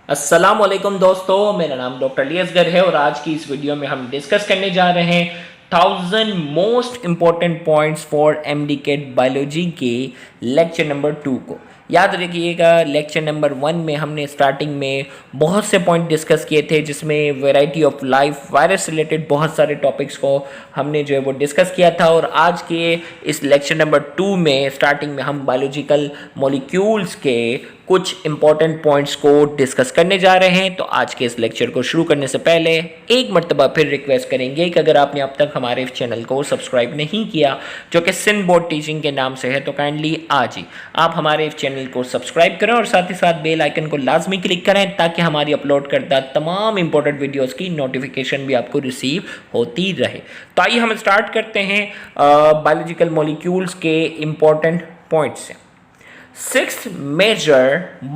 अस्सलाम वालेकुम दोस्तों, मेरा नाम डॉक्टर अली असगर है और आज की इस वीडियो में हम डिस्कस करने जा रहे हैं 1000 most important points for MDCAT biology के लेक्चर नंबर 2 को। याद रखिएगा, लेक्चर नंबर 1 में हमने स्टार्टिंग में बहुत से पॉइंट डिस्कस किए थे जिसमें variety of life virus related बहुत सारे टॉपिक्स को हमने जो है वो डिस्कस किया था। और आज के इस लेक्चर नंबर 2 में स्टार्टिंग में हम बायोलॉजिकल मॉलिक्यूल्स के कुछ इंपॉर्टेंट पॉइंट्स को डिस्कस करने जा रहे हैं। तो आज के इस लेक्चर को शुरू करने से पहले एक मर्तबा फिर रिक्वेस्ट करेंगे कि अगर आपने अब तक हमारे इस चैनल को सब्सक्राइब नहीं किया, जो कि सिंध बोर्ड टीचिंग के नाम से है, तो काइंडली आज ही आप हमारे इस चैनल को सब्सक्राइब करें और साथ ही साथ बेल आइकन को लाजमी क्लिक करें ताकि हमारी अपलोड करदा तमाम इंपॉर्टेंट वीडियोज़ की नोटिफिकेशन भी आपको रिसीव होती रहे। तो आइए हम स्टार्ट करते हैं बायोलॉजिकल मॉलिक्यूल्स के इंपॉर्टेंट पॉइंट्स से। 6 major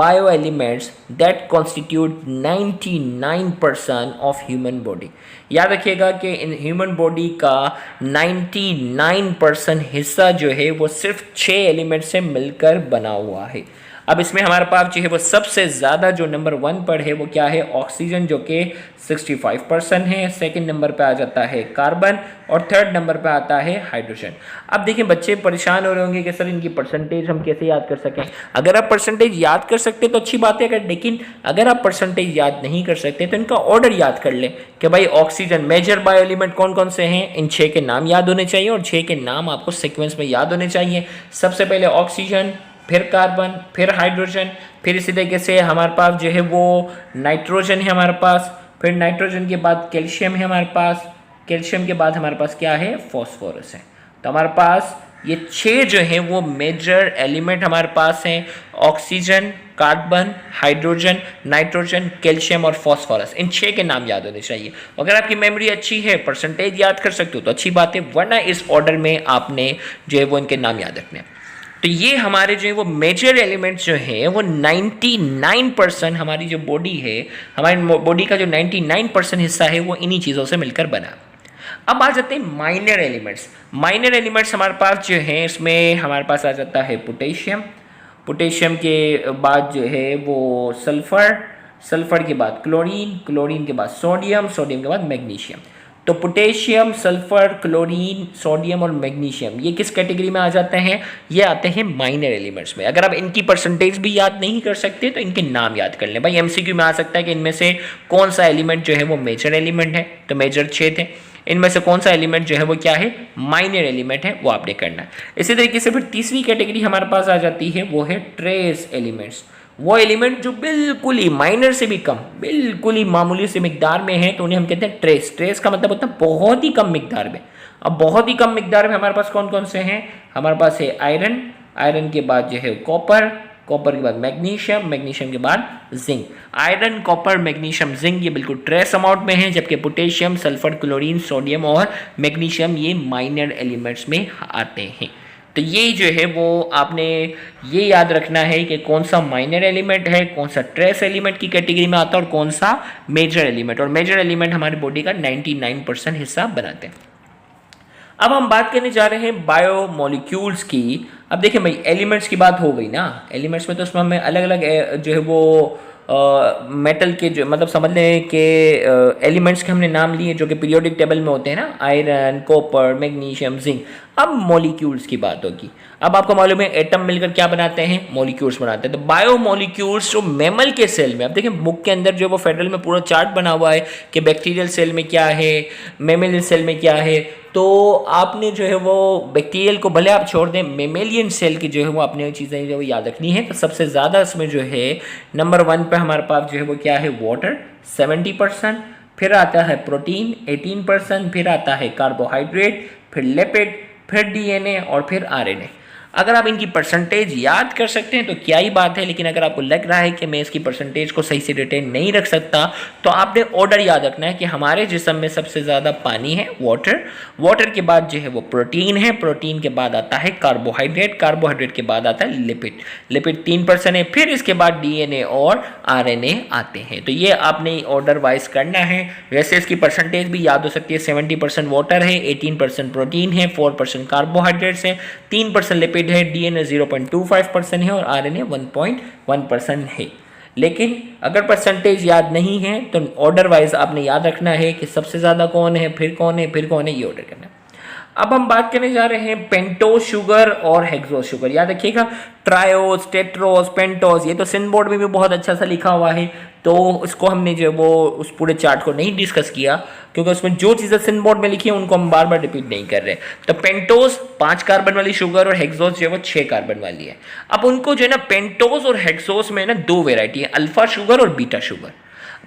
bioelements that constitute 99% of human body। याद रखिएगा कि इन ह्यूमन बॉडी का 99% हिस्सा जो है वो सिर्फ 6 एलिमेंट से मिलकर बना हुआ है। अब इसमें हमारे पास जो है वो सबसे ज़्यादा जो नंबर 1 पर है वो क्या है? ऑक्सीजन, जो कि 65% है। सेकंड नंबर पे आ जाता है कार्बन और थर्ड नंबर पे आता है हाइड्रोजन। अब देखिए, बच्चे परेशान हो रहे होंगे कि सर इनकी परसेंटेज हम कैसे याद कर सकें। अगर आप परसेंटेज याद कर सकते तो अच्छी बात है, लेकिन अगर आप परसेंटेज याद नहीं कर सकते तो इनका ऑर्डर याद कर लें कि भाई ऑक्सीजन मेजर बायो एलिमेंट कौन कौन से हैं। इन 6 के नाम याद होने चाहिए और 6 के नाम आपको सीक्वेंस में याद होने चाहिए। सबसे पहले ऑक्सीजन, फिर कार्बन, फिर हाइड्रोजन, फिर इसी तरीके से हमारे पास जो है वो नाइट्रोजन है हमारे पास, फिर नाइट्रोजन के बाद कैल्शियम है हमारे पास, कैल्शियम के बाद हमारे पास क्या है? फॉस्फोरस है। तो हमारे पास ये 6 जो है वो मेजर एलिमेंट हमारे पास हैं। Oxygen, carbon, hydrogen, nitrogen, calcium और फॉस्फोरस। इन 6 के नाम याद होने चाहिए। अगर आपकी मेमोरी अच्छी है, परसेंटेज याद कर सकते हो तो अच्छी बात है, वरना इस ऑर्डर में आपने जो है वो इनके नाम याद रखने हैं। तो ये हमारे जो है वो मेजर एलिमेंट्स जो हैं वो 99% हमारी जो बॉडी है, हमारी बॉडी का जो 99% हिस्सा है वो इन्हीं चीज़ों से मिलकर बना। अब आ जाते हैं माइनर एलिमेंट्स। माइनर एलिमेंट्स हमारे पास जो हैं, इसमें हमारे पास आ जाता है पोटेशियम, पोटेशियम के बाद जो है वो सल्फर, सल्फर के बाद क्लोरीन, क्लोरीन के बाद सोडियम, सोडियम के बाद मैग्नीशियम। तो पोटेशियम, सल्फर, क्लोरीन, सोडियम और मैग्नीशियम ये किस कैटेगरी में आ जाते हैं? ये आते हैं माइनर एलिमेंट्स में। अगर आप इनकी परसेंटेज भी याद नहीं कर सकते तो इनके नाम याद कर लें। भाई एमसीक्यू में आ सकता है कि इनमें से कौन सा एलिमेंट जो है वो मेजर एलिमेंट है, तो मेजर 6 थे। इनमें से कौन सा एलिमेंट जो है वो क्या है? माइनर एलिमेंट है, वो आपने करना है। इसी तरीके से फिर तीसरी कैटेगरी हमारे पास आ जाती है, वो है ट्रेस एलिमेंट्स। वो एलिमेंट जो बिल्कुल ही माइनर से भी कम, बिल्कुल ही मामूली से मिकदार में है, तो उन्हें हम कहते हैं ट्रेस। ट्रेस का मतलब होता है बहुत ही कम मिकदार में। अब बहुत ही कम मिकदार में हमारे पास कौन कौन से हैं? हमारे पास है आयरन, आयरन के बाद जो है कॉपर, कॉपर के बाद मैग्नीशियम, मैग्नीशियम के बाद zinc. Iron, copper, magnesium, zinc ये बिल्कुल ट्रेस अमाउंट में है, जबकि पोटेशियम, सल्फर, क्लोरीन, सोडियम और मैग्नीशियम ये माइनर एलिमेंट्स में आते हैं। तो ये जो है वो आपने ये याद रखना है कि कौन सा माइनर एलिमेंट है, कौन सा ट्रेस एलिमेंट की कैटेगरी में आता है और कौन सा मेजर एलिमेंट। और मेजर एलिमेंट हमारी बॉडी का 99% हिस्सा बनाते हैं। अब हम बात करने जा रहे हैं बायो मॉलिक्यूल्स की। अब देखिए भाई, एलिमेंट्स की बात हो गई ना, एलिमेंट्स में तो उसमें हमें अलग अलग जो है वो मेटल के जो मतलब समझ लें कि एलिमेंट्स के हमने नाम लिए जो कि पीरियोडिक टेबल में होते हैं ना, आयरन, कॉपर, मैग्नीशियम, जिंक। अब मॉलिक्यूल्स की बात होगी। अब आपको मालूम है एटम मिलकर क्या बनाते हैं? मॉलिक्यूल्स बनाते हैं। तो बायो मॉलिक्यूल्स जो मैमल के सेल में, अब देखिए मुख के अंदर जो वो फेडरल में पूरा चार्ट बना हुआ है कि बैक्टीरियल सेल में क्या है, मेमेलियन सेल में क्या है। तो आपने जो है वो बैक्टीरियल को भले आप छोड़ दें, मेमेलियन सेल की जो है वो आपने चीज़ें जो याद रखनी है। तो सबसे ज़्यादा इसमें जो है नंबर 1 पे हमारे पास जो है वो क्या है? वाटर 70%, फिर आता है प्रोटीन 18%, फिर आता है कार्बोहाइड्रेट, फिर लिपिड, फिर डीएनए और फिर आरएनए। अगर आप इनकी परसेंटेज याद कर सकते हैं तो क्या ही बात है, लेकिन अगर आपको लग रहा है कि मैं इसकी परसेंटेज को सही से रिटेन नहीं रख सकता तो आपने ऑर्डर याद रखना है कि हमारे जिस्म में सबसे ज़्यादा पानी है, वाटर, वाटर के बाद जो है वो प्रोटीन है, प्रोटीन के बाद आता है कार्बोहाइड्रेट, कार्बोहाइड्रेट के बाद आता है लिपिड, लिपिड 3% है, फिर इसके बाद डीएनए और आरएनए आते हैं। तो ये आपने ऑर्डर वाइज करना है। वैसे इसकी परसेंटेज भी याद हो सकती है, 70% वाटर है, 18% प्रोटीन है, 4% कार्बोहाइड्रेट्स है, 3% लिपिड है, डीएनए 0.25% है और आरएनए 1.1% है। लेकिन अगर परसेंटेज याद नहीं है तो ऑर्डर वाइज आपने याद रखना है कि सबसे ज़्यादा कौन है, फिर कौन है, फिर कौन है, ये ऑर्डर करना है। अब हम बात करने जा रहे हैं पेंटोज शुगर और हेक्सोज शुगर। याद रखिएगा, ट्रायोज, टेट्रोज, पेंटोज, ये तो सिंध बोर्ड में भी बहुत अच्छा सा लिखा हुआ है, तो इसको हमने जो वो उस पूरे चार्ट को नहीं डिस्कस किया, क्योंकि उसमें जो चीज़ें सिंध बोर्ड में लिखी है उनको हम बार बार रिपीट नहीं कर रहे। तो पेंटोज 5 कार्बन वाली शुगर और हेक्सोज जो है वो 6 कार्बन वाली है। अब उनको जो है ना, पेंटोज और हेक्सोज में ना 2 वेराइटी है, अल्फा शुगर और बीटा शुगर।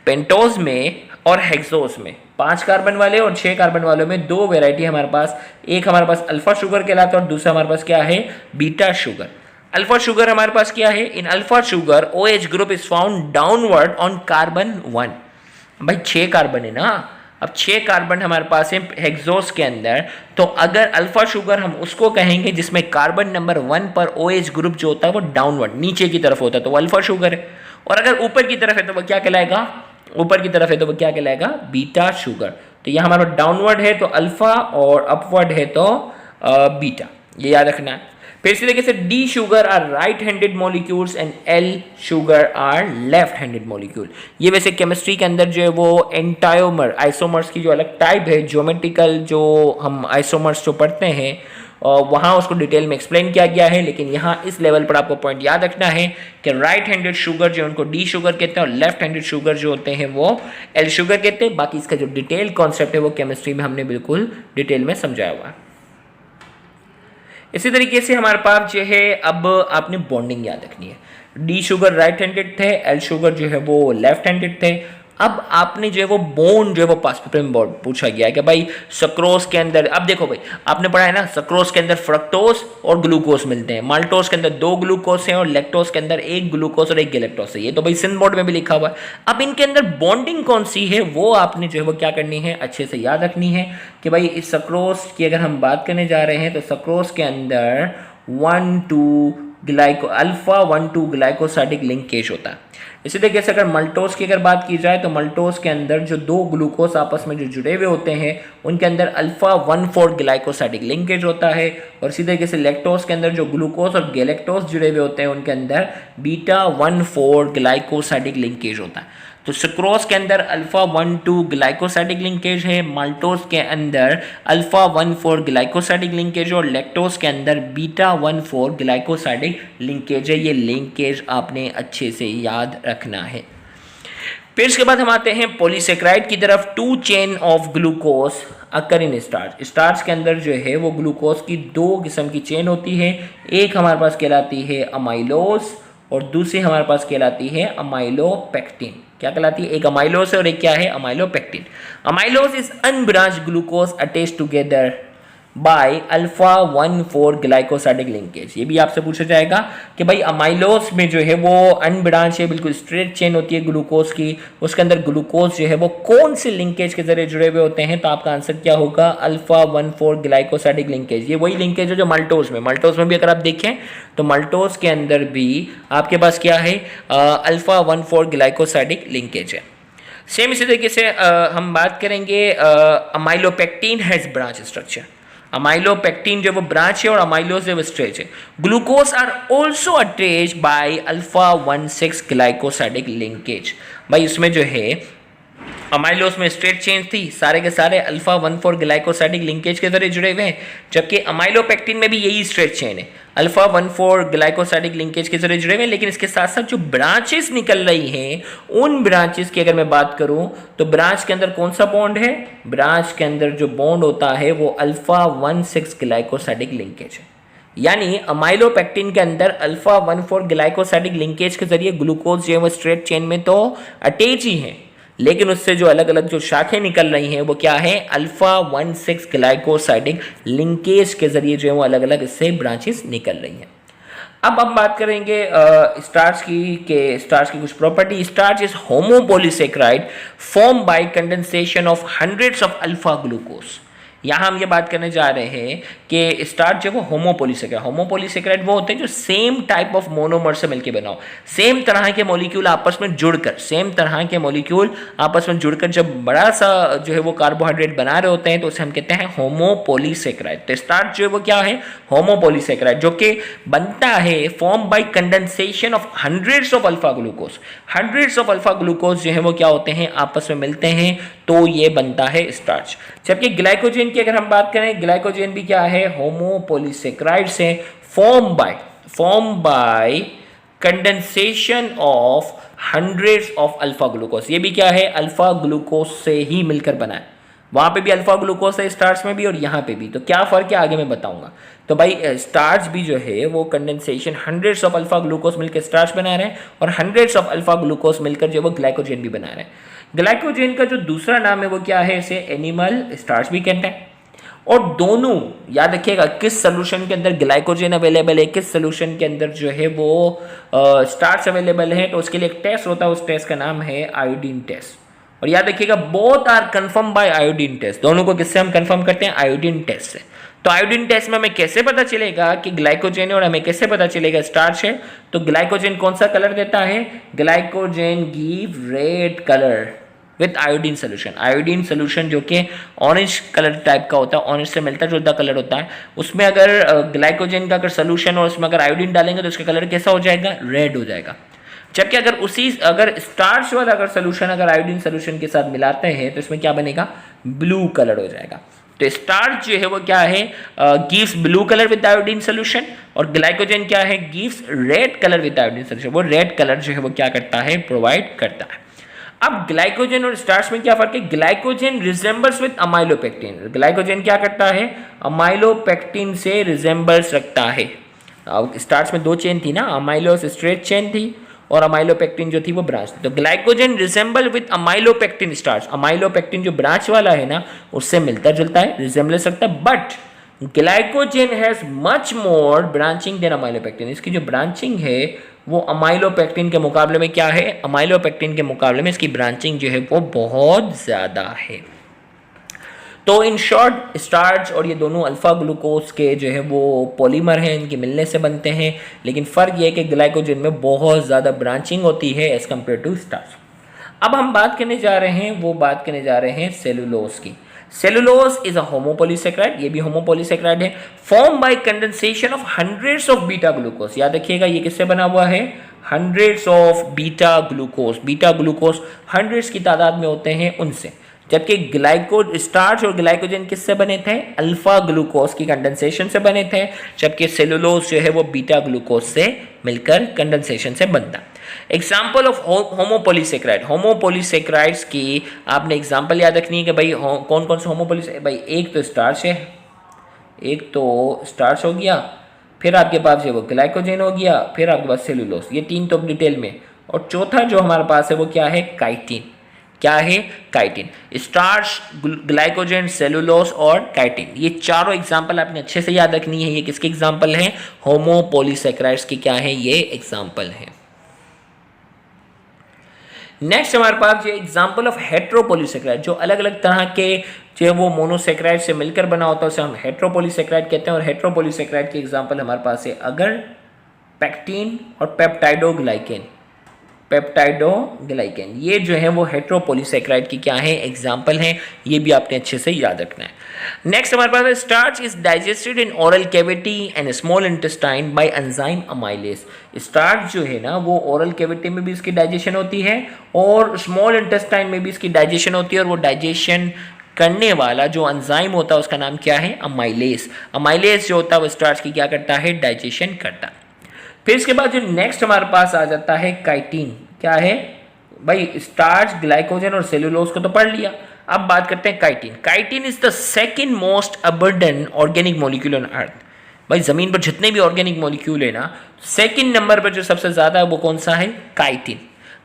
पेंटोज में और हेक्सोज में 5 कार्बन वाले और 6 कार्बन वालों में 2 वेराइटी हमारे पास। एक हमारे पास अल्फा शुगर कहलाता है और दूसरा हमारे पास क्या है, बीटा शुगर। अल्फा शुगर हमारे पास क्या है, in alpha sugar OH group is found downward on carbon 1। भाई 6 कार्बन है ना, अब 6 कार्बन हमारे पास है हेक्सोज के अंदर, तो अगर अल्फा शुगर हम उसको कहेंगे जिसमें कार्बन नंबर 1 पर OH ग्रुप जो होता है वो डाउनवर्ड नीचे की तरफ होता है, तो वो अल्फा शुगर है। और अगर ऊपर की तरफ है तो वो क्या कहलाएगा, ऊपर की तरफ है तो वो क्या कहलाएगा, बीटा शुगर। तो यह हमारा डाउनवर्ड है तो अल्फा और अपवर्ड है तो बीटा, ये याद रखना है। फिर इसी तरीके से D sugar are right handed molecules and L sugar are left handed molecule. ये वैसे केमिस्ट्री के अंदर जो है वो एंटायोमर आइसोमर्स की जो अलग टाइप है, ज्योमेट्रिकल जो हम आइसोमर्स जो पढ़ते हैं वहाँ उसको डिटेल में एक्सप्लेन किया गया है, लेकिन यहाँ इस लेवल पर आपको पॉइंट याद रखना है कि राइट हैंडेड शुगर जो उनको डी शुगर कहते हैं और लेफ्ट हैंडेड शुगर जो होते हैं वो एल शुगर कहते हैं। बाकी इसका जो डिटेल कॉन्सेप्ट है वो केमिस्ट्री में हमने बिल्कुल डिटेल में समझाया हुआ है। इसी तरीके से हमारे पास जो है, अब आपने बॉन्डिंग याद रखनी है। डी शुगर राइट हैंडेड थे, एल शुगर जो है वो लेफ्ट हैंडेड थे। अब आपने जो है वो बॉन्ड जो है वो पास्ट पेपर में बोर्ड पूछा गया है कि भाई सक्रोज के अंदर, अब देखो भाई आपने पढ़ा है ना, सक्रोज के अंदर फ्रक्टोज और ग्लूकोज मिलते हैं, माल्टोज के अंदर 2 ग्लूकोज हैं और लैक्टोज के अंदर 1 ग्लूकोज और 1 गैलेक्टोज है। ये तो भाई सिंध बोर्ड में भी लिखा हुआ है। अब इनके अंदर बॉन्डिंग कौन सी है वो आपने जो है वो क्या करनी है, अच्छे से याद रखनी है कि भाई इस सक्रोज की अगर हम बात करने जा रहे हैं तो सक्रोज के अंदर 1,2 ग्लाइको अल्फा 1,2 ग्लाइकोसाइडिक लिंकेज होता है। इसी तरीके से अगर मल्टोज की अगर बात की जाए तो मल्टोज के अंदर जो 2 ग्लूकोज आपस में जो जुड़े हुए होते हैं उनके अंदर अल्फा 1,4 ग्लाइकोसाइडिक लिंकेज होता है। और इसी तरीके से लैक्टोज के अंदर जो ग्लूकोज और गैलेक्टोज जुड़े हुए होते हैं उनके अंदर बीटा 1,4 ग्लाइकोसाइडिक लिंकेज होता है। तो सुक्रोज के अंदर अल्फा 1,2 ग्लाइकोसाइडिक लिंकेज है, माल्टोज के अंदर अल्फा 1,4 ग्लाइकोसाइडिक लिंकेज और लैक्टोज के अंदर बीटा 1,4 ग्लाइकोसाइडिक लिंकेज है। ये लिंकेज आपने अच्छे से याद रखना है। फिर इसके बाद हम आते हैं पॉलीसेक्राइड की तरफ। 2 chain of glucose occur in starch. Starch के अंदर जो है वो ग्लूकोज की 2 किस्म की चेन होती है। एक हमारे पास कहलाती है अमाइलोज और दूसरी हमारे पास कहलाती है अमाइलोपेक्टिन। क्या कहलाती है, एक अमाइलोज है और एक क्या है, amylopectin. Amylose is unbranched glucose attached together by alpha 1,4 glycosidic linkage. ये भी आपसे पूछा जाएगा कि भाई अमाइलोज में जो है वो अनब्रांच है, बिल्कुल स्ट्रेट चेन होती है ग्लूकोज की, उसके अंदर ग्लूकोज जो है वो कौन से लिंकेज के जरिए जुड़े हुए होते हैं, तो आपका आंसर क्या होगा, अल्फा 1,4 ग्लाइकोसाइडिक लिंकेज। ये वही लिंकेज है जो मल्टोज में भी अगर आप देखें तो मल्टोज के अंदर भी आपके पास क्या है, अल्फा 1,4 ग्लाइकोसाइडिक लिंकेज है। सेम इसी तरीके से हम बात करेंगे amylopectin has branch structure. Amylopectin जो वो ब्रांच है और अमाइलोज जो वो स्ट्रेच है। Glucose are also attached by alpha 1,6 glycosidic linkage. भाई उसमें जो है अमाइलोज में स्ट्रेट चेन थी, सारे के सारे अल्फा 1,4 ग्लाइकोसाइडिक लिंकेज के जरिए जुड़े हुए हैं, जबकि अमाइलोपेक्टिन में भी यही स्ट्रेट चेन है, अल्फा 1,4 ग्लाइकोसाइडिक लिंकेज के जरिए जुड़े हुए हैं। लेकिन इसके साथ साथ जो ब्रांचेस निकल रही हैं उन ब्रांचेस की अगर मैं बात करूं तो ब्रांच के अंदर कौन सा बॉन्ड है, ब्रांच के अंदर जो बॉन्ड होता है वो अल्फा 1,6 ग्लाइकोसाइडिक लिंकेज है। यानी अमाइलोपेक्टिन के अंदर अल्फा 1,4 ग्लाइकोसाइडिक लिंकेज के जरिए ग्लूकोज जो है वो स्ट्रेट चेन में तो अटैच ही है, लेकिन उससे जो अलग अलग जो शाखें निकल रही हैं वो क्या है, अल्फा 1,6 ग्लाइकोसाइडिक लिंकेज के जरिए जो है वो अलग अलग इससे ब्रांचेस निकल रही हैं। अब हम बात करेंगे स्टार्च की कुछ property. Starch is homopolysaccharide form by condensation of hundreds of alpha glucose. यहाँ हम ये बात करने जा रहे हैं कि स्टार्च जो वो होमोपोलीसेकेराइड वो होते हैं जो सेम टाइप ऑफ मोनोमर से मिलकर बनाओ, सेम तरह के मॉलिक्यूल आपस में जुड़कर जब बड़ा सा जो है वो कार्बोहाइड्रेट बना रहे होते हैं तो उसे हम कहते हैं होमोपोलीसेकेराइड। तो स्टार्च जो है वो क्या है, होमोपोलीसेकेराइड, जो कि बनता है form by condensation of hundreds of alpha glucose. Hundreds of alpha glucose जो है वो क्या होते हैं, आपस में मिलते हैं, तो ये बनता है स्टार्च। जबकि ग्लाइकोजेन की अगर हम बात करें, ग्लाइकोजेन भी क्या है, होमोपोलीसेकेराइड से form by condensation of hundreds of alpha glucose. ये भी क्या है, अल्फा ग्लूकोज से ही मिलकर बना है। वहां पे भी अल्फा ग्लूकोज है स्टार्च में भी और यहाँ पे भी। तो क्या फर्क है आगे मैं बताऊंगा। तो भाई स्टार्च भी जो है वो condensation hundreds of alpha glucose मिलकर स्टार्च बना रहे हैं और हंड्रेड्स ऑफ अल्फा ग्लूकोज मिलकर जो वो ग्लाइकोजेन भी बना रहे हैं। ग्लाइकोजेन का जो दूसरा नाम है वो क्या है, इसे एनिमल स्टार्च भी कहते हैं। और दोनों याद रखिएगा किस सोल्यूशन के अंदर ग्लाइकोजेन अवेलेबल है, किस सोल्यूशन के अंदर जो है वो स्टार्च अवेलेबल है। तो उसके लिए एक टेस्ट होता है, उस टेस्ट का नाम है आयोडीन टेस्ट। और याद रखिएगा both are confirm by iodine test. दोनों को किससे हम कंफर्म करते हैं, आयोडीन टेस्ट से। तो आयोडीन टेस्ट में हमें कैसे पता चलेगा कि ग्लाइकोजेन है और हमें कैसे पता चलेगा स्टार्च है। तो ग्लाइकोजेन कौन सा कलर देता है, glycogen give red colour with iodine solution. Iodine solution जो कि ऑरेंज कलर टाइप का होता है, ऑरेंज से मिलता जुलता कलर होता है, उसमें अगर ग्लाइकोजेन का अगर सोल्यूशन और उसमें अगर आयोडीन डालेंगे तो उसका कलर कैसा हो जाएगा, रेड हो जाएगा। जबकि अगर स्टार्च वाला अगर सोल्यूशन अगर आयोडीन सोल्यूशन के साथ मिलाते हैं तो इसमें क्या बनेगा, ब्लू कलर हो जाएगा। तो स्टार्च जो है वो क्या है, gives blue colour with iodine solution, और ग्लाइकोजेन क्या है, gives red colour with iodine solution. वो रेड कलर जो है वो क्या करता है, प्रोवाइड करता है। अब ग्लाइकोजेन और स्टार्च में क्या फर्क है, glycogen resembles with amylopectin. Glycogen क्या करता है, अमाइलोपेक्टिन से रिजेंबल्स रखता है। अब स्टार्च में दो चेन थी ना, अमाइलोस स्ट्रेट चेन थी और अमाइलोपेक्टिन जो थी वो ब्रांच थी। तो glycogen resemble with amylopectin starch, amylopectin जो ब्रांच वाला है ना उससे मिलता जुलता है, रिजेंबलेंस रखता है। But glycogen has much more branching than amylopectin. इसकी जो ब्रांचिंग है वो अमाइलोपेक्टिन के मुकाबले में क्या है, अमाइलोपेक्टिन के मुकाबले में इसकी ब्रांचिंग जो है वो बहुत ज़्यादा है। तो इन शॉर्ट स्टार्च और ये दोनों अल्फा ग्लूकोज के जो है वो पॉलीमर हैं, इनके मिलने से बनते हैं। लेकिन फ़र्क ये है कि ग्लाइकोजेन में बहुत ज़्यादा ब्रांचिंग होती है एज़ कम्पेयर टू स्टार्च। अब हम बात करने जा रहे हैं सेलुलोज की। सेलुलोज इज अ होमोपोलीसेकेराइड, ये भी होमोपोलीसेकेराइड है, form by condensation of hundreds of beta glucose. याद रखिएगा ये किससे बना हुआ है, hundreds of beta glucose. Beta glucose hundreds की तादाद में होते हैं उनसे। जबकि स्टार्च और ग्लाइकोजेन किससे बने थे, अल्फा ग्लूकोज की कंडेंसेशन से बने थे। जबकि सेलुलोज जो है वो बीटा ग्लूकोज से मिलकर कंडेंसेशन से बनता। एग्जाम्पल ऑफ होमोपोलीसेकेराइड, होमोपोलीसेकेराइड्स की आपने एग्जाम्पल याद रखनी है कि भाई कौन कौन से होमोपोलीसेकेराइड, भाई एक तो स्टार्च है, एक तो स्टार्च हो गया, फिर आपके पास जो वो ग्लाइकोजेन हो गया, फिर आपके पास सेलुलोज, ये तीन तो डिटेल में। और चौथा जो हमारे पास है वो क्या है, काइटिन। क्या है, काइटिन। स्टार्च, ग्लाइकोजेन, सेलुलोज और काइटिन, ये चारों एग्जाम्पल आपने अच्छे से याद रखनी है। ये किसके एग्जाम्पल हैं, होमोपोलीसेकेराइड्स की क्या है, ये एग्जाम्पल है। नेक्स्ट हमारे पास ये एग्जाम्पल ऑफ हेट्रोपोलीसेकेराइड, जो अलग अलग तरह के जो है वो मोनोसेकेराइड से मिलकर बना होता है उसे हम हेट्रोपोलीसेकेराइड कहते हैं। और हेट्रोपोलीसेकेराइड के एग्जाम्पल हमारे पास है अगर, पैक्टिन और पेप्टाइडोग्लाइकेन। पेप्टाइडोग्लाइकेन ये जो है वो हेट्रोपोलीसेकेराइड की क्या है, एग्जाम्पल हैं। ये भी आपने अच्छे से याद रखना है। नेक्स्ट हमारे पास है starch is digested in oral cavity and small intestine bye enzyme amylase. Starch जो है ना वो ओरल कैविटी में भी इसकी डाइजेशन होती है और स्मॉल इंटेस्टाइन में भी इसकी डाइजेशन होती है। और वो डाइजेशन करने वाला जो एंजाइम होता है उसका नाम क्या है, अमाइलेज। अमाइलेज जो होता है वो स्टार्च की क्या करता है, डाइजेशन करता है। फिर इसके बाद जो नेक्स्ट हमारे पास आ जाता है काइटिन। क्या है भाई, स्टार्च, ग्लाइकोजन और सेलुलोज को तो पढ़ लिया। अब बात करते हैं chitin. Chitin is the second most abundant organic molecule on earth. भाई जमीन पर जितने भी ऑर्गेनिक मॉलिक्यूल है ना, सेकंड नंबर पर जो सबसे ज्यादा है वो कौन सा है, काइटिन।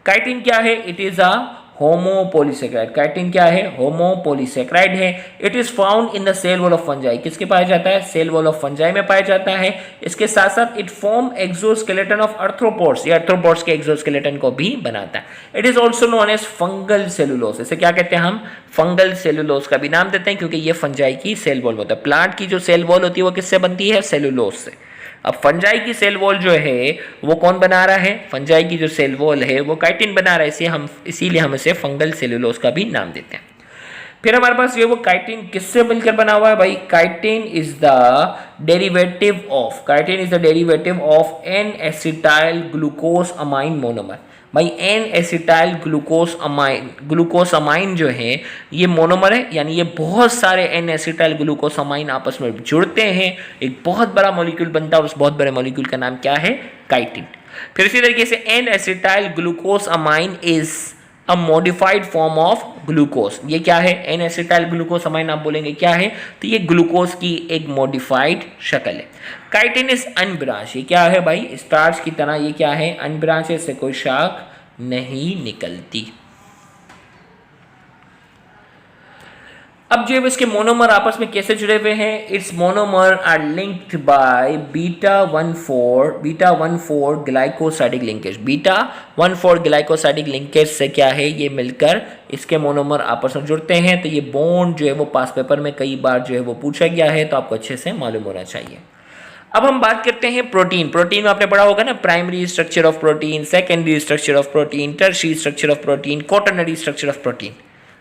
काइटिन क्या है, it is a homopolysaccharide. Chitin क्या है? होमोपोलीसेक्राइड है। It is found in the cell wall of fungi. किसके पाया जाता है? सेल वॉल ऑफ फंजाई में पाया जाता है। इसके साथ साथ it form exoskeleton of arthropods, ये आर्थ्रोपोड्स के एक्सोस्केलेटन को भी बनाता है। It is also known as fungal cellulose. इसे क्या कहते हैं हम? फंगल सेलुलोज का भी नाम देते हैं, क्योंकि ये फंजाई की सेल वॉल होता है। प्लांट की जो सेल वॉल होती है वो किससे बनती है? सेलुलोज से। अब फंजाई की सेल वॉल जो है वो कौन बना रहा है? फंजाई की जो सेल वॉल है वो काइटिन बना रहा है, इसीलिए हम इसे फंगल सेलुलोज का भी नाम देते हैं। फिर हमारे पास ये वो काइटिन किससे मिलकर बना हुआ है भाई? Chitin is the derivative of N acetyl glucose amine monomer. भाई एन एसिटाइल ग्लूकोस अमाइन जो है ये मोनोमर है, यानी ये बहुत सारे एन एसिटाइल ग्लूकोस अमाइन आपस में जुड़ते हैं, एक बहुत बड़ा मॉलिक्यूल बनता है और उस बहुत बड़े मॉलिक्यूल का नाम क्या है? काइटिन। फिर इसी तरीके से N acetyl glucose amine is a modified form of glucose. ये क्या है? एन एसिटाइल ग्लूकोस अमाइन आप बोलेंगे क्या है? तो ये ग्लूकोज की एक मॉडिफाइड शक्ल है। Chitin is unbranch. ये क्या है भाई? स्टार्च की तरह ये क्या है? अनब्रांच है, इससे कोई शाख नहीं निकलती। अब जो इसके मोनोमर आपस में कैसे जुड़े हुए हैं? Its monomer are linked by beta 14 glycosidic linkage. Beta 14 glycosidic linkage से क्या है? ये मिलकर इसके मोनोमर आपस में जुड़ते हैं। तो ये बॉन्ड जो है वो पास पेपर में कई बार जो है वो पूछा गया है, तो आपको अच्छे से मालूम होना चाहिए। अब हम बात करते हैं प्रोटीन। प्रोटीन में आपने पढ़ा होगा ना, primary structure of protein, secondary structure of protein, tertiary structure of protein, quaternary structure of protein.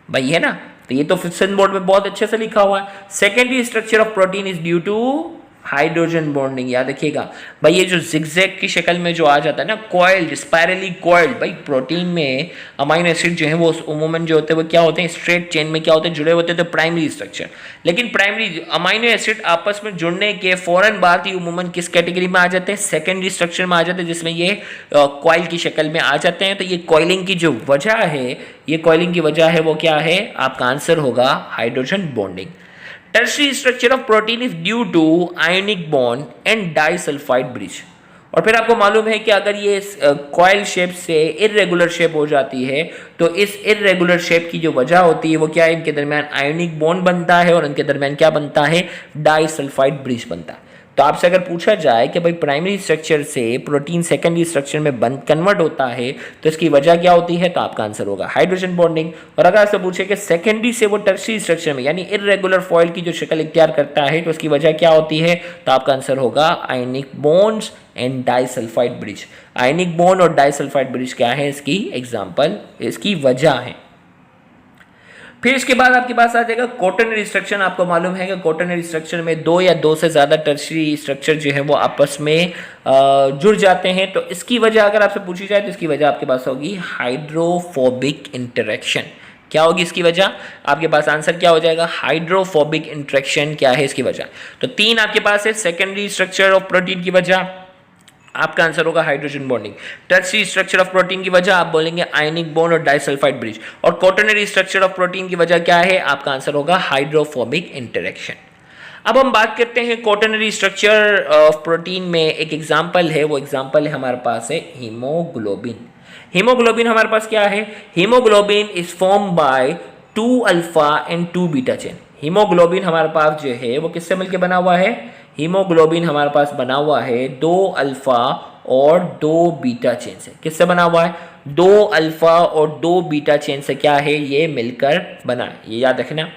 भाई है ना, तो ये तो फिक्सन बोर्ड में बहुत अच्छे से लिखा हुआ है। Secondary structure of protein is due to hydrogen bonding. याद रखिएगा भाई, ये जो जिगजैग की शक्ल में जो आ जाता है ना, कॉइल्ड, स्पाइरली कॉइल्ड। भाई प्रोटीन में अमाइनो एसिड जो है वो उमूमन जो होते हैं वो क्या होते हैं? स्ट्रेट चेन में क्या होते हैं? जुड़े होते हैं, तो प्राइमरी स्ट्रक्चर। लेकिन प्राइमरी अमाइनो एसिड आपस में जुड़ने के फौरन बाद ही उमूमन किस कैटेगरी में आ जाते हैं? सेकेंडरी स्ट्रक्चर में आ जाते हैं, जिसमें ये कॉइल की शक्ल में आ जाते हैं। तो ये कॉइलिंग की जो वजह है, ये कॉइलिंग की वजह है वो क्या है? आपका आंसर होगा hydrogen bonding. Tertiary structure of protein is due to ionic bond and disulphide bridge. और फिर आपको मालूम है कि अगर ये कॉइल शेप से इरेगुलर शेप हो जाती है, तो इस इरेगुलर शेप की जो वजह होती है वो क्या है? इनके दरमियान आयनिक बॉन्ड बनता है और इनके दरमियान क्या बनता है? डाइसल्फाइड ब्रिज बनता है। तो आपसे अगर पूछा जाए कि भाई प्राइमरी स्ट्रक्चर से प्रोटीन सेकेंडरी स्ट्रक्चर में कन्वर्ट होता है, तो इसकी वजह क्या होती है? तो आपका आंसर होगा हाइड्रोजन बॉन्डिंग। और अगर आपसे पूछे कि सेकेंडरी से वो टर्शियरी स्ट्रक्चर में, यानी इरेगुलर फॉइल की जो शक्ल इख्तियार करता है, तो उसकी वजह क्या होती है? तो आपका आंसर होगा आयनिक bonds and disulphide bridge. Ionic bond और डाइसल्फाइड ब्रिज क्या है? इसकी एग्जाम्पल, इसकी वजह है। फिर इसके बाद आपके पास आ जाएगा क्वाटरनरी स्ट्रक्चर। आपको मालूम है कि क्वाटरनरी स्ट्रक्चर में दो या दो से ज़्यादा टर्शियरी स्ट्रक्चर जो है वो आपस में जुड़ जाते हैं। तो इसकी वजह अगर आपसे पूछी जाए तो इसकी वजह आपके पास होगी हाइड्रोफोबिक इंटरेक्शन। क्या होगी इसकी वजह? आपके पास आंसर क्या हो जाएगा? हाइड्रोफोबिक इंटरेक्शन क्या है इसकी वजह? तो तीन आपके पास है। सेकेंडरी स्ट्रक्चर ऑफ प्रोटीन की वजह आपका आंसर होगा hydrogen bonding. Tertiary structure of protein की वजह आप बोलेंगे आयनिक बॉन्ड और डाइसल्फाइड ब्रिज। और क्वाटरनरी स्ट्रक्चर ऑफ प्रोटीन की वजह क्या है? आपका आंसर होगा हाइड्रोफोबिक इंटरेक्शन। अब हम बात करते हैं क्वाटरनरी स्ट्रक्चर ऑफ प्रोटीन में। एक एग्जांपल है, वो एग्जांपल है हमारे पास है हीमोग्लोबिन। हीमोग्लोबिन हमारे पास क्या है? Haemoglobin is form by 2 alpha and 2 beta chain. Haemoglobin हमारे पास जो है वो किससे मिलकर बना हुआ है? हीमोग्लोबिन हमारे पास बना हुआ है 2 अल्फा और 2 बीटा चेन से। किससे बना हुआ है? 2 अल्फा और 2 बीटा चेन से क्या है? ये मिलकर बना है, ये याद रखना।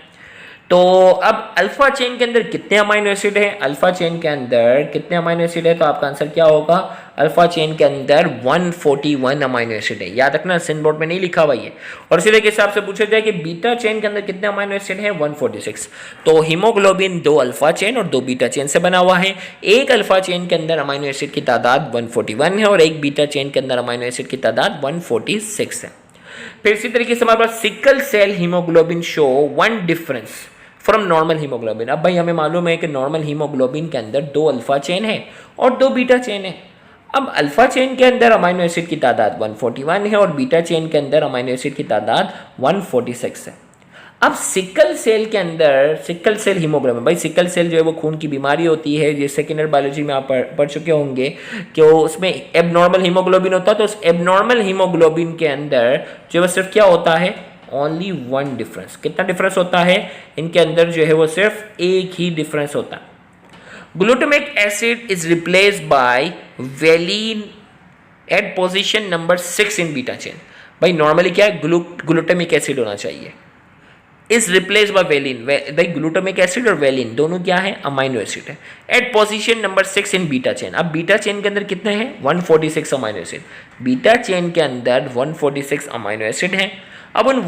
तो अब अल्फा चेन के अंदर कितने अमाइनो एसिड है? अल्फा चेन के अंदर कितने अमाइनो एसिड है? तो आपका आंसर क्या होगा? अल्फा चेन के अंदर 141 अमाइनो एसिड है। याद रखना, सिन बोर्ड में नहीं लिखा हुआ ये। और इसी तरीके से आपसे पूछा जाए कि बीटा चेन के अंदर कितने अमाइनो एसिड है? 146। तो हीमोग्लोबिन 2 अल्फा चेन और 2 बीटा चेन से बना हुआ है। एक अल्फा चेन के अंदर अमाइनो एसिड की तादाद 141 है और एक बीटा चेन के अंदर अमाइनो एसिड की तादाद 146 है। फिर इसी तरीके से हमारे पास sickle cell haemoglobin show one difference from normal haemoglobin. अब भाई हमें मालूम है कि नॉर्मल हीमोग्लोबिन के अंदर 2 अल्फा चेन है और 2 बीटा चेन है। अब अल्फा चेन के अंदर अमाइनो एसिड की तादाद 141 है और बीटा चेन के अंदर अमाइनो एसिड की तादाद 146 है। अब सिकल सेल के अंदर सिकल सेल हीमोग्लोबिन, भाई सिकल सेल जो है वो खून की बीमारी होती है, जिस सेकेंड ईयर बायोलॉजी में आप पढ़ चुके होंगे कि उसमें एबनॉर्मल हीमोग्लोबिन होता है। तो उस एबनॉर्मल हीमोग्लोबिन के अंदर जो है सिर्फ क्या होता है, ओनली वन डिफरेंस। कितना डिफरेंस होता है इनके अंदर, जो है वो सिर्फ एक ही डिफरेंस होता है। Glutamic acid is replaced by valine at position number 6 in beta chain. भाई नॉर्मली क्या है, ग्लूटामिक एसिड होना चाहिए, is replace by valine. Glutamic acid और वेलिन दोनों क्या है, अमाइनो एसिड है, at position number 6 in beta chain. अब बीटा चेन के अंदर कितने हैं, 146 अमाइनो एसिड। बीटा चेन के अंदर 146 अमाइनो एसिड हैं। अब उन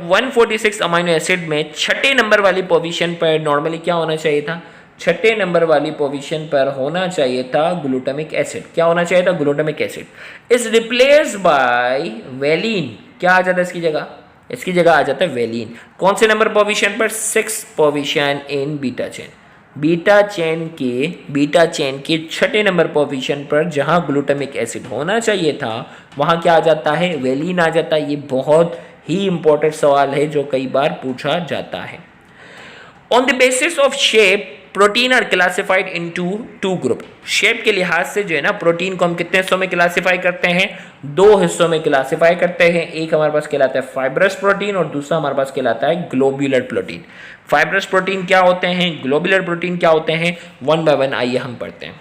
146 अमाइनो एसिड में छठे नंबर वाली पोजीशन पर नॉर्मली क्या होना चाहिए था, छठे नंबर वाली पोजीशन पर होना चाहिए था ग्लूटामिक एसिड। क्या होना चाहिए था, glutamic acid is replace by valine. क्या आ जाता है इसकी जगह, इसकी जगह आ जाता है वेलिन। कौन से नंबर पोजीशन पर, 6 position in beta chain. Beta chain के छठे नंबर पोजीशन पर जहां ग्लूटामिक एसिड होना चाहिए था वहां क्या आ जाता है, वेलिन आ जाता है। ये बहुत ही इंपॉर्टेंट सवाल है जो कई बार पूछा जाता है। On the basis of shape protein are classified into 2 group. Shape के लिहाज से जो है ना, प्रोटीन को हम कितने हिस्सों में क्लासिफाई करते हैं, 2 हिस्सों में क्लासिफाई करते हैं। एक हमारे पास कहलाता है फाइब्रस प्रोटीन और दूसरा हमारे पास कहलाता है ग्लोब्यूलर प्रोटीन। फाइब्रस प्रोटीन क्या होते हैं, ग्लोब्यूलर प्रोटीन क्या होते हैं, 1 बाय 1 आइए हम पढ़ते हैं।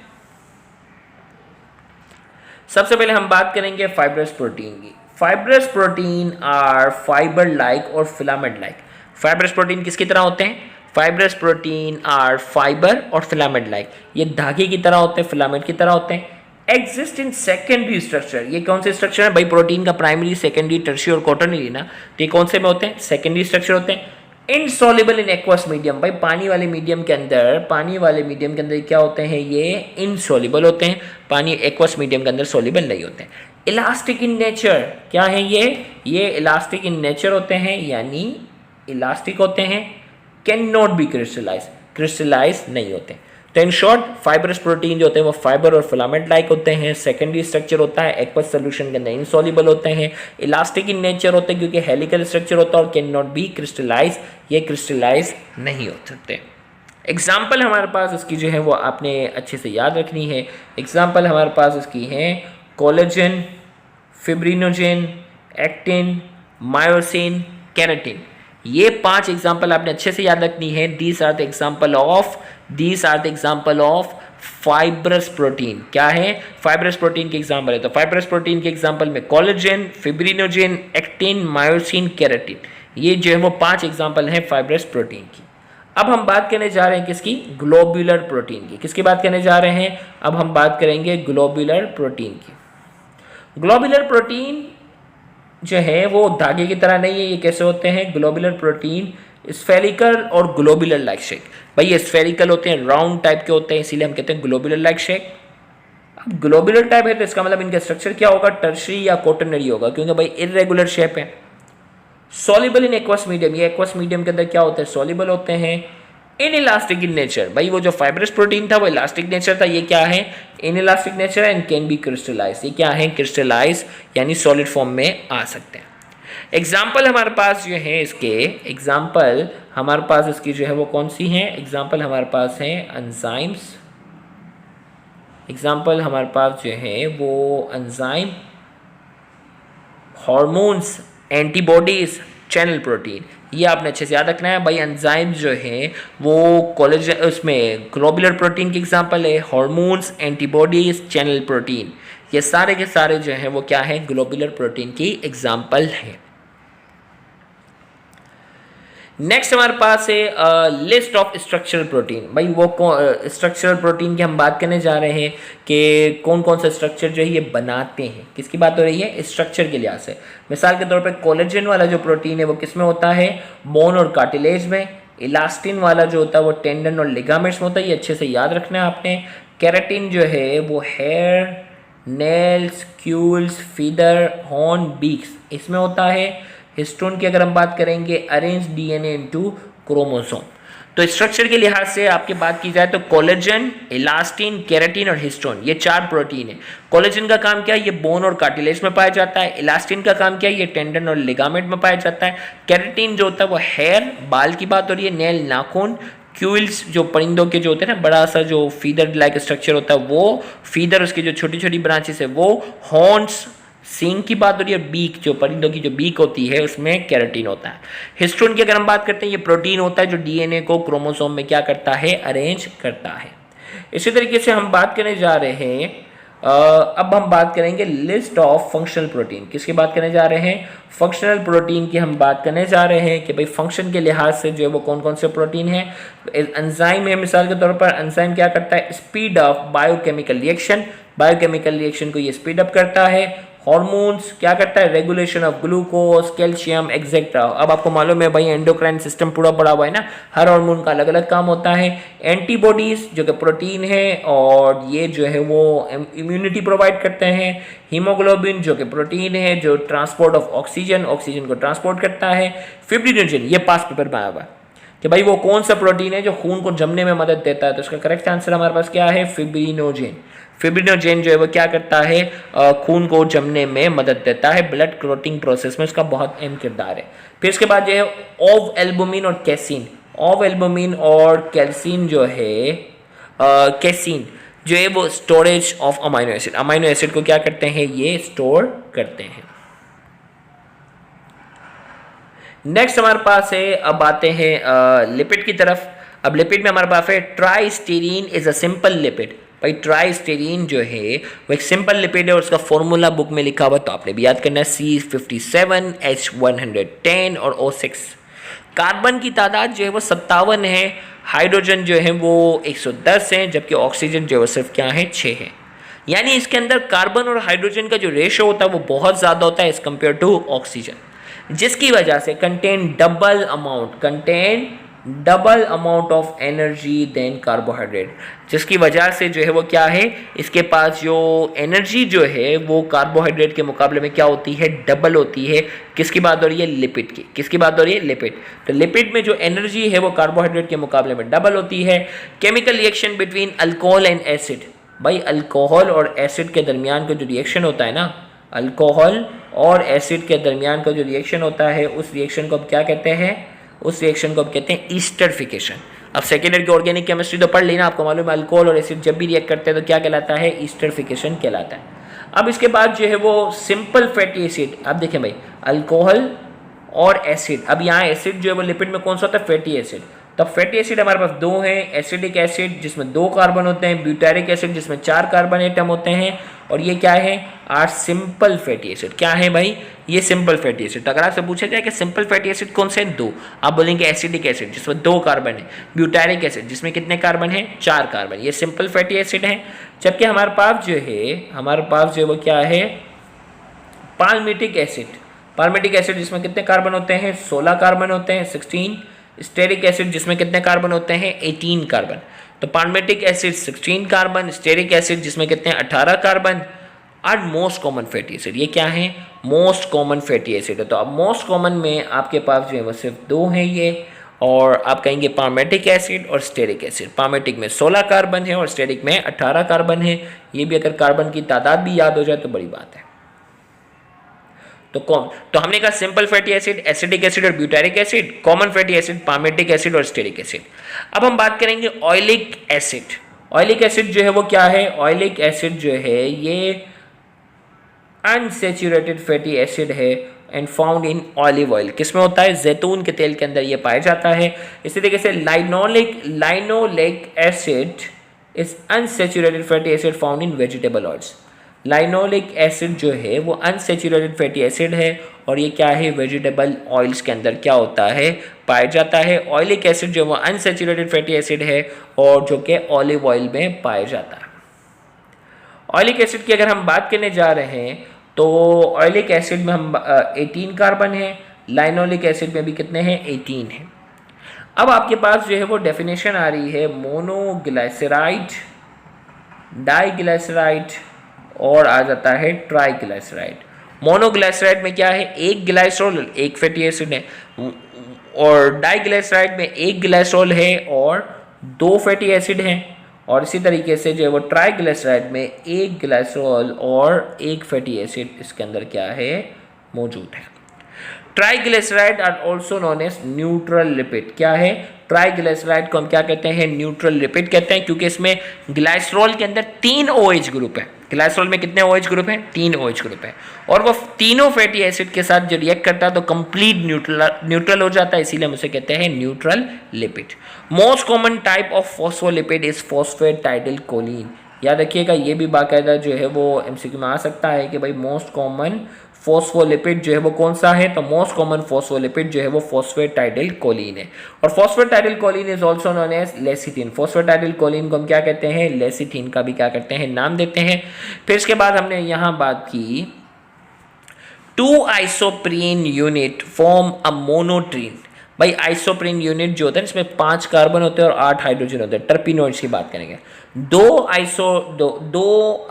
सबसे पहले हम बात करेंगे फाइब्रस प्रोटीन की। Fibrous protein are fibre like और फिलामेंट लाइक। फाइब्रस प्रोटीन किसकी तरह होते हैं, फाइब्रस प्रोटीन आर फाइबर और फिलामेंट लाइक, ये धागे की तरह होते हैं, फिलामेंट की तरह होते हैं। Exist in secondary structure. ये कौन से स्ट्रक्चर है भाई, प्रोटीन का प्राइमरी, सेकेंडरी, टर्शियरी और क्वाटरनरी ना, तो ये कौन से में होते हैं, सेकेंडरी स्ट्रक्चर होते हैं। इनसॉल्युबल इन एक्वस मीडियम, भाई पानी वाले मीडियम के अंदर क्या होते हैं, ये इनसॉल्युबल होते हैं, पानी एक्वस मीडियम के अंदर सॉल्युबल नहीं होते हैं। इलास्टिक इन नेचर, क्या है ये इलास्टिक इन नेचर होते हैं, यानी इलास्टिक होते हैं, कैन नॉट बी क्रिस्टलाइज नहीं होते। तो इन शॉर्ट फाइब्रस प्रोटीन जो होते हैं वो फाइबर और फिलामेंट लाइक होते हैं, सेकेंडरी स्ट्रक्चर होता है, एक्वस सोल्यूशन के अंदर इनसॉल्युबल होते हैं, इलास्टिक इन नेचर होते हैं क्योंकि हेलिकल स्ट्रक्चर होता है, और कैन नॉट बी क्रिस्टलाइज, ये क्रिस्टलाइज नहीं हो सकते। एग्जाम्पल हमारे पास इसकी जो है वो आपने अच्छे से याद रखनी है। एग्जाम्पल हमारे पास इसकी है collagen, fibrinogen, actin, myosin, keratin. ये 5 एग्जाम्पल आपने अच्छे से याद रखनी है। These are the example of fibrous protein. क्या है, फाइब्रस प्रोटीन के एग्जाम्पल है। तो फाइब्रस प्रोटीन के एग्जाम्पल में collagen, fibrinogen, actin, myosin, keratin, ये जो है वो 5 एग्जाम्पल हैं फाइब्रस प्रोटीन की। अब हम बात करने जा रहे हैं किसकी, ग्लोब्यूलर प्रोटीन की। किसकी बात करने जा रहे हैं, अब हम बात करेंगे ग्लोब्यूलर प्रोटीन की। ग्लोब्यूलर प्रोटीन जो है वो धागे की तरह नहीं है। ये कैसे होते हैं, ग्लोब्यूलर प्रोटीन स्फेरिकल और ग्लोब्यूलर लाइक शेप। भाई ये स्फेरिकल होते हैं, राउंड टाइप के होते हैं, इसीलिए हम कहते हैं ग्लोब्यूलर लाइक शेप। अब ग्लोब्यूलर टाइप है तो इसका मतलब इनका स्ट्रक्चर क्या होगा, टर्शियरी या क्वाटरनरी होगा, क्योंकि भाई इरेगुलर शेप है। सॉल्युबल इन एक्वस मीडियम, ये एक्वस मीडियम के अंदर क्या होते हैं, सॉल्युबल होते हैं। इन इलास्टिक इन नेचर, भाई वो जो फाइब्रस प्रोटीन था वो इलास्टिक नेचर था, ये क्या है, इन इलास्टिक नेचर है, एंड कैन बी क्रिस्टलाइज, ये क्या है, क्रिस्टलाइज यानी सॉलिड फॉर्म में आ सकते हैं। एग्जाम्पल हमारे पास जो है इसके, एग्जाम्पल हमारे पास इसकी जो है वो कौन सी है, एग्जाम्पल हमारे पास है एंजाइम्स, एग्जाम्पल हमारे पास जो है वो enzyme, hormones, antibodies, channel protein, ये आपने अच्छे से याद रखना है। भाई एंजाइम जो है वो कोलेजन, उसमें ग्लोब्यूलर प्रोटीन की एग्जांपल है, हार्मोन्स, एंटीबॉडीज, चैनल प्रोटीन, ये सारे के सारे जो हैं वो क्या है, ग्लोब्यूलर प्रोटीन की एग्जांपल है। नेक्स्ट हमारे पास है लिस्ट ऑफ स्ट्रक्चरल प्रोटीन। भाई वो स्ट्रक्चरल प्रोटीन की हम बात करने जा रहे हैं कि कौन कौन सा स्ट्रक्चर जो है ये बनाते हैं। किसकी बात हो रही है, स्ट्रक्चर के लिहाज से। मिसाल के तौर पे कोलेजन वाला जो प्रोटीन है वो किस में होता है, बोन और कार्टिलेज में। इलास्टिन वाला जो होता है वो टेंडन और लिगामेंट्स में होता है, ये अच्छे से याद रखना है आपने। केराटिन जो है वो hair, nails, quills, feather, horn, beaks, इसमें होता है। हिस्टोन की अगर हम बात करेंगे, अरेंज डीएनए इनटू क्रोमोसोम। तो स्ट्रक्चर के लिहाज से आपकी बात की जाए तो कोलेजन, इलास्टिन, केराटिन और हिस्टोन, ये 4 प्रोटीन है। कोलेजन का काम क्या है? ये बोन और कार्टिलेज में पाया जाता है। इलास्टिन का काम क्या है? ये टेंडन और लिगामेंट में पाया जाता है। केराटिन जो होता है वो हेयर, बाल की बात हो रही है, नेल, नाखून, क्यूल्स जो परिंदों के जो होते हैं ना, बड़ा सा जो फीदर लाइक स्ट्रक्चर होता है वो, फीदर उसकी जो छोटी छोटी ब्रांचेस है वो, हॉर्न्स, सींग की बात हो रही है, बीक जो परिंदों की जो बीक होती है उसमें केराटिन होता है। हिस्टोन की अगर हम बात करते हैं, ये प्रोटीन होता है जो डीएनए को क्रोमोसोम में क्या करता है? अरेंज करता है। इसी तरीके से हम बात करने जा रहे हैं, अब हम बात करेंगे लिस्ट ऑफ फंक्शनल प्रोटीन। किसकी बात करने जा रहे हैं? फंक्शनल प्रोटीन की हम बात करने जा रहे हैं कि भाई फंक्शन के लिहाज से जो है वो कौन कौन से प्रोटीन है। एंजाइम है, मिसाल के तौर पर एंजाइम क्या करता है? Speed up biochemical reaction, biochemical reaction को ये स्पीड अप करता है। हॉर्मोन्स क्या करता है? Regulation of glucose, calcium etcetera. अब आपको मालूम है भाई एंडोक्राइन सिस्टम पूरा पड़ा हुआ है ना, हर हार्मोन का अलग अलग काम होता है। एंटीबॉडीज जो कि प्रोटीन है और ये जो है वो इम्यूनिटी प्रोवाइड करते हैं। हीमोग्लोबिन जो कि प्रोटीन है जो ट्रांसपोर्ट ऑफ ऑक्सीजन, ऑक्सीजन को ट्रांसपोर्ट करता है। फिब्रिनोजन, ये पास पेपर में आया हुआ है कि भाई वो कौन सा प्रोटीन है जो खून को जमने में मदद देता है, तो इसका करेक्ट आंसर हमारे पास क्या है? फिब्रिनोजेन। फिब्रिनोजेन जो है वो क्या करता है? खून को जमने में मदद देता है, ब्लड क्लॉटिंग प्रोसेस में इसका बहुत अहम किरदार है। फिर इसके बाद जो है ओव एल्बुमिन और कैसीन। ओव एल्बुमिन और कैल्सिन जो है, कैसीन जो है वो storage of amino acid, amino acid को क्या करते हैं? ये स्टोर करते हैं। नेक्स्ट हमारे पास है, अब आते हैं लिपिड की तरफ। अब लिपिड में हमारे पास है ट्राइस्टेरीन इज अ सिंपल लिपिड। भाई ट्राइस्टेरीन जो है वो एक सिंपल लिपिड है और उसका फॉर्मूला बुक में लिखा हुआ, तो आपने भी याद करना है, C57 H110 और O6। कार्बन की तादाद जो है वो 57 है, हाइड्रोजन जो है वो 110 है, जबकि ऑक्सीजन जो है वो सिर्फ क्या है? 6 है। यानी इसके अंदर कार्बन और हाइड्रोजन का जो रेशो होता है वो बहुत ज़्यादा होता है एज कम्पेयर टू ऑक्सीजन, जिसकी वजह से contain double amount of energy than carbohydrate, जिसकी वजह से जो है वो क्या है? इसके पास जो एनर्जी जो है वो कार्बोहाइड्रेट के मुकाबले में क्या होती है? डबल होती है। किसकी बात हो रही है? लिपिड की। किसकी बात हो रही है? लिपिड। तो लिपिड में जो एनर्जी है वो कार्बोहाइड्रेट के मुकाबले में डबल होती है। Chemical reaction between alcohol and acid. भाई अल्कोहल और एसिड के दरमियान का जो रिएक्शन होता है ना, अल्कोहल और एसिड के दरमियान का जो रिएक्शन होता है उस रिएक्शन को अब क्या कहते हैं? उस रिएक्शन को अब कहते हैं ईस्टरिफिकेशन। अब सेकेंड ईयर की ऑर्गेनिक केमिस्ट्री तो पढ़ ली ना, आपको मालूम है अल्कोहल और एसिड जब भी रिएक्ट करते हैं तो क्या कहलाता है? ईस्टरिफिकेशन कहलाता है। अब इसके बाद जो है वो सिंपल फैटी एसिड। अब देखें भाई अल्कोहल और एसिड, अब यहाँ एसिड जो है वो लिपिड में कौन सा होता है? Fatty acid. तब फैटी एसिड हमारे पास 2 हैं, एसिडिक एसिड जिसमें 2 कार्बन होते हैं, ब्यूटारिक एसिड जिसमें 4 कार्बन एटम होते हैं, और ये क्या है? Are simple fatty acid. क्या है भाई? ये सिंपल फैटी एसिड। तो अगर आपसे पूछा जाए कि सिंपल फैटी एसिड कौन से हैं? 2, आप बोलेंगे एसिडिक एसिड जिसमें 2 कार्बन है, ब्यूटारिक एसिड जिसमें कितने कार्बन है? 4 कार्बन, ये सिंपल फैटी एसिड है। जबकि हमारे पास जो है वो क्या है? Palmitic acid. पाल्मिटिक एसिड जिसमें कितने कार्बन होते हैं? 16 कार्बन होते हैं, 16। स्टेरिक एसिड जिसमें कितने कार्बन होते हैं? 18 कार्बन। तो palmitic acid 16 carbon, stearic acid जिसमें कितने? 18 कार्बन। और मोस्ट कॉमन फैटी एसिड, ये क्या है? मोस्ट कॉमन फैटी एसिड है। तो अब मोस्ट कॉमन में आपके पास जो है वो सिर्फ 2 हैं ये, और आप कहेंगे पाल्मिटिक एसिड और स्टेरिक एसिड। पाल्मिटिक में 16 कार्बन है और स्टेरिक में 18 कार्बन है। ये भी अगर कार्बन की तादाद भी याद हो जाए तो बड़ी बात है। तो हमने कहा simple fatty acid, acidic acid और butyric acid, common fatty acid, palmitic acid और स्टेरिक एसिड। अब हम बात करेंगे ऑयलिक एसिड। ऑयलिक एसिड जो है वो क्या है? ऑयलिक एसिड जो है ये अनसैचुरेटेड फैटी एसिड है and found in olive oil. किसमें होता है? जैतून के तेल के अंदर ये पाया जाता है। इसी तरीके से linoleic acid is unsaturated fatty acid found in vegetable oils. Linoleic acid जो है वो अनसैचुरेटेड फैटी एसिड है और ये क्या है? वेजिटेबल ऑयल्स के अंदर क्या होता है? पाया जाता है। ऑयलिक एसिड जो वो अनसैचुरेटेड फैटी एसिड है और जो कि ऑलिव ऑयल में पाया जाता है। ऑयलिक एसिड की अगर हम बात करने जा रहे हैं तो ऑयलिक एसिड में हम 18 कार्बन है, लाइनोलिक एसिड में भी कितने हैं? 18 हैं। अब आपके पास जो है वो डेफिनेशन आ रही है मोनोग्लाइसराइड, डाइग्लाइसराइड और आ जाता है ट्राइग्लाइसराइड। मोनोग्लाइसराइड में क्या है? एक ग्लाइसरॉल, एक फैटी एसिड है। और डाइग्लिसराइड में एक ग्लिसरॉल है और 2 फैटी एसिड हैं, और इसी तरीके से जो है वो ट्राइग्लिसराइड में एक ग्लिसरॉल और एक फैटी एसिड इसके अंदर क्या है, मौजूद है। Triglyceride are also known as neutral lipid. क्या है, ट्राइग्लिसराइड को हम क्या कहते हैं, न्यूट्रल लिपिड कहते हैं, क्योंकि इसमें ग्लाइसरॉल के अंदर 3 OH ग्रुप है। ग्लाइसरॉल में कितने OH ग्रुप हैं, 3 OH ग्रुप है, और वो तीनों फैटी एसिड के साथ जो रिएक्ट करता है तो कंप्लीट न्यूट्रल हो जाता है, इसीलिए हम उसे कहते हैं neutral lipid. Most common type of phospholipid is phosphatidyl choline. याद रखिएगा, ये भी बाकायदा जो है वो एमसीक्यू में आ सकता है कि भाई मोस्ट कॉमन फॉस्फोलिपिड जो है वो कौन सा है, तो मोस्ट कॉमन फॉस्फोलिपिड जो है वो फॉस्फेटाइडिल कोलिन है। और phosphatidyl choline is also known as lecithin. Phosphatidyl choline को हम क्या कहते हैं, लेसिथिन का भी क्या करते हैं, नाम देते हैं। फिर इसके बाद हमने यहाँ बात की 2 आइसोप्रीन यूनिट फॉर्म अ मोनोट्रीन। भाई आइसोप्रीन यूनिट जो होता है इसमें 5 कार्बन होते हैं और 8 हाइड्रोजन होते हैं। टर्पीनोइड्स की बात करेंगे। दो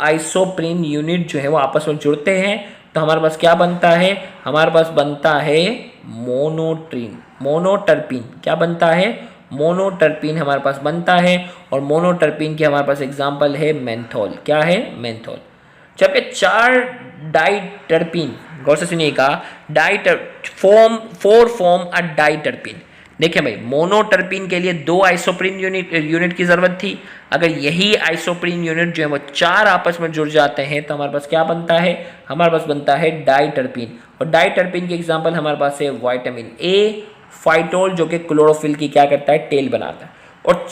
आइसोप्रीन यूनिट जो है वो आपस में जुड़ते हैं तो हमारे पास क्या बनता है, हमारे पास बनता है मोनोट्रीन, मोनोटर्पीन। क्या बनता है, मोनोटर्पीन हमारे पास बनता है, और मोनोटर्पीन की हमारे पास एग्जांपल है मेंथोल। क्या है, मेंथोल। जबकि 4 डाइटर्पीन, गौर से सुनिएगा, फॉर्म अ डाइटर्पीन। देखिए भाई, मोनोटर्पीन के लिए 2 आइसोप्रीन यूनिट की जरूरत थी। अगर यही आइसोप्रीन यूनिट जो है वो 4 आपस में जुड़ जाते हैं तो हमारे पास क्या बनता है, हमारे पास बनता है डाइटर्पीन। और डाइटर्पीन की एग्जांपल हमारे पास है विटामिन ए, फाइटोल जो कि क्लोरोफिल की क्या करता है, टेल बनाता है। और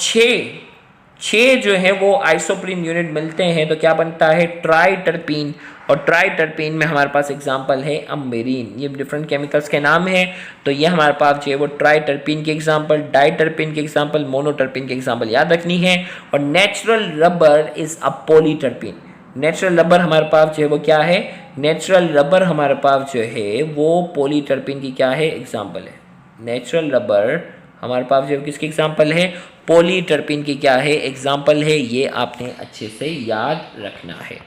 6 जो है वो आइसोप्रीन यूनिट मिलते हैं तो क्या बनता है, ट्राइटर्पीन। और ट्राइटर्पीन में हमारे पास एग्जांपल है अम्बेरिन। ये डिफरेंट केमिकल्स के नाम हैं, तो ये हमारे पास जो है वो ट्राइटर्पीन की एग्जांपल, डाइटर्पीन की एग्जांपल, मोनोटर्पीन की एग्जांपल याद रखनी है। और natural rubber is a polyterpene. Natural rubber हमारे पास जो है वो क्या है, नेचुरल रबर हमारे पास जो है वो पॉलीटर्पीन की क्या है, एग्जाम्पल है। नेचुरल रबर हमारे पास जो किसकी एग्जाम्पल है, पॉलीटर्पीन की क्या है, एग्जाम्पल है। ये आपने अच्छे से याद रखना है।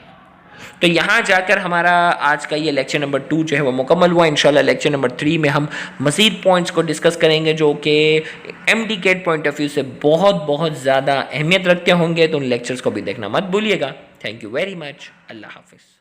तो यहाँ जाकर हमारा आज का ये लेक्चर नंबर 2 जो है वो मुकम्मल हुआ। इंशाल्लाह लेक्चर नंबर 3 में हम मज़ीद पॉइंट्स को डिस्कस करेंगे जो कि MDCAT पॉइंट ऑफ व्यू से बहुत ज़्यादा अहमियत रखते होंगे, तो उन लेक्चर्स को भी देखना मत भूलिएगा। Thank you very much. अल्लाह हाफिज़।